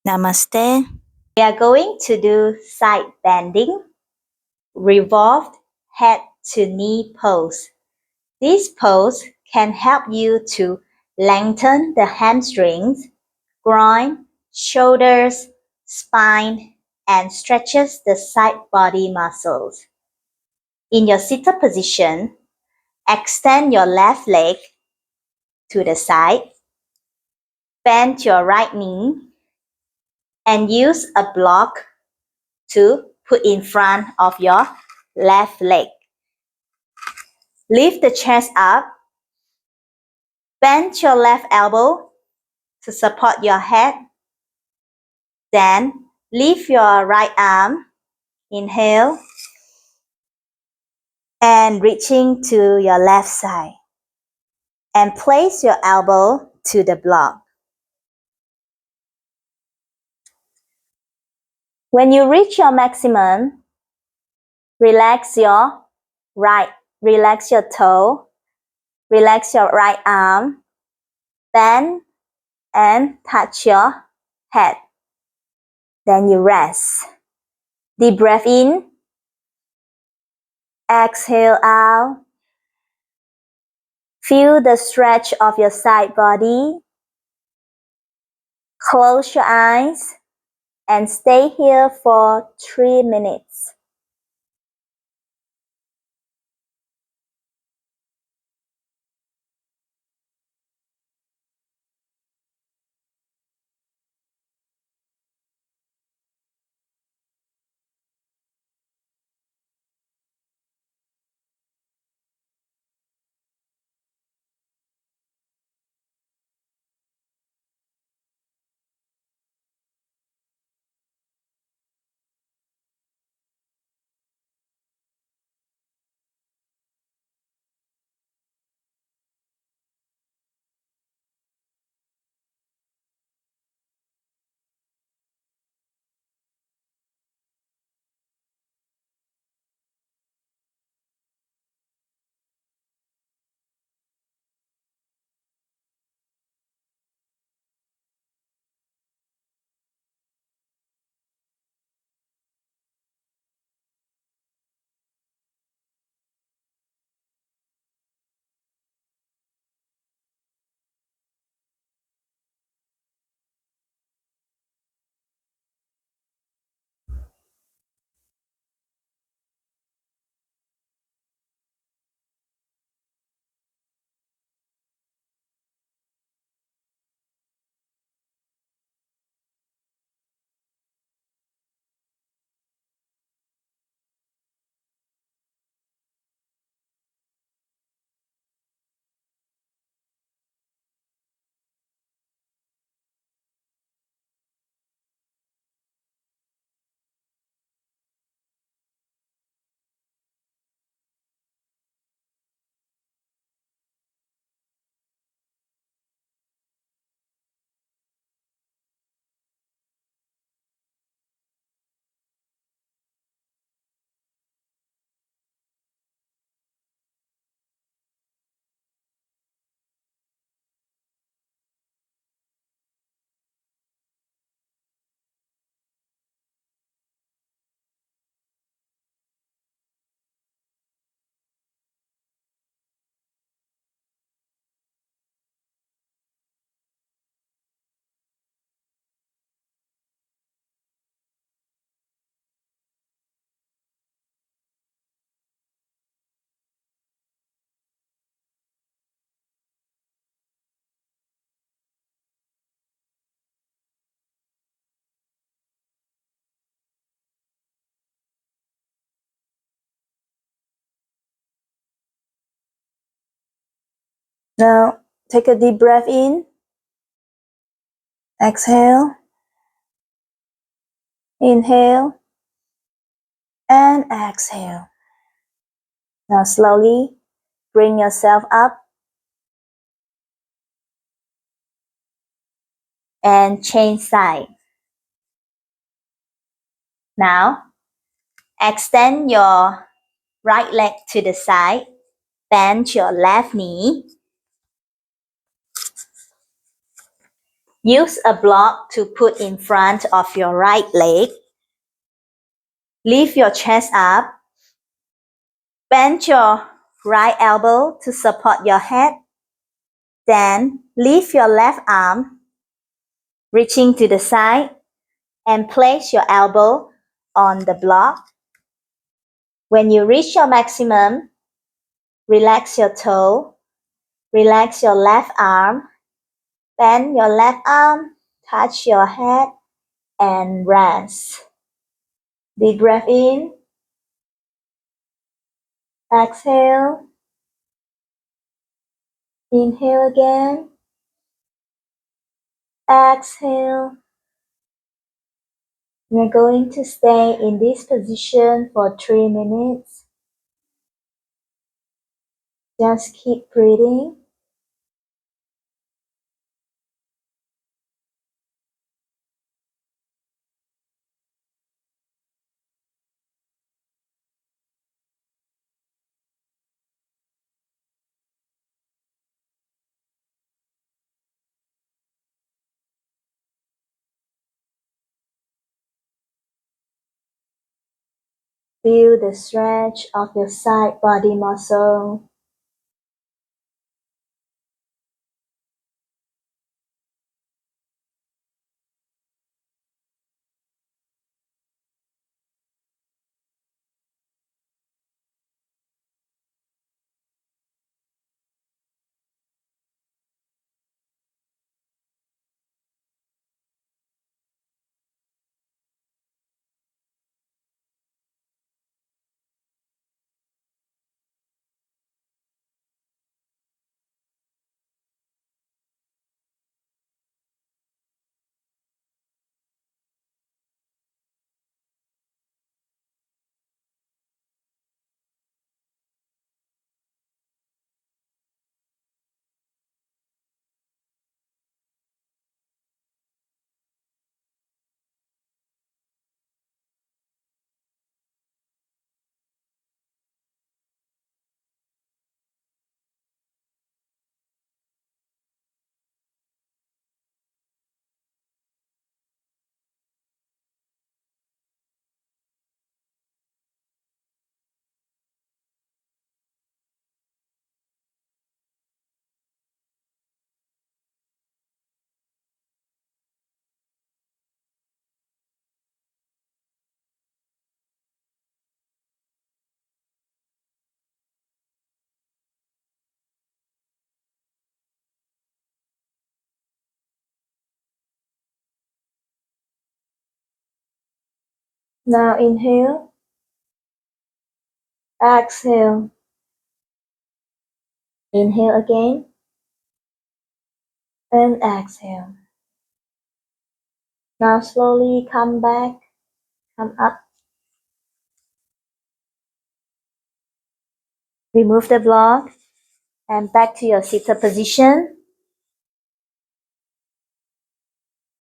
Namaste. We are going to do side bending, revolved head to knee pose. This pose can help you to lengthen the hamstrings, groin, shoulders, spine, and stretches the side body muscles. In your seated position, extend your left leg to the side, bend your right knee, and use a block to put in front of your left leg. Lift the chest up. Bend your left elbow to support your head. Then lift your right arm. Inhale. And reaching to your left side. And place your elbow to the block. When you reach your maximum, relax your toe, relax your right arm, bend and touch your head. Then you rest. Deep breath in. Exhale out. Feel the stretch of your side body. Close your eyes and stay here for 3 minutes. Now, take a deep breath in. Exhale. Inhale. And exhale. Now slowly bring yourself up. And change side. Now, extend your right leg to the side. Bend your left knee. Use a block to put in front of your right leg. Lift your chest up. Bend your right elbow to support your head. Then lift your left arm, reaching to the side, and place your elbow on the block. When you reach your maximum, relax your toe, relax your left arm, bend your left arm, touch your head, and rest. Deep breath in, exhale, inhale again, exhale. We're going to stay in this position for 3 minutes. Just keep breathing. Feel the stretch of your side body muscle. Now inhale, exhale, inhale again, and exhale. Now slowly come back, come up. Remove the block and back to your seated position.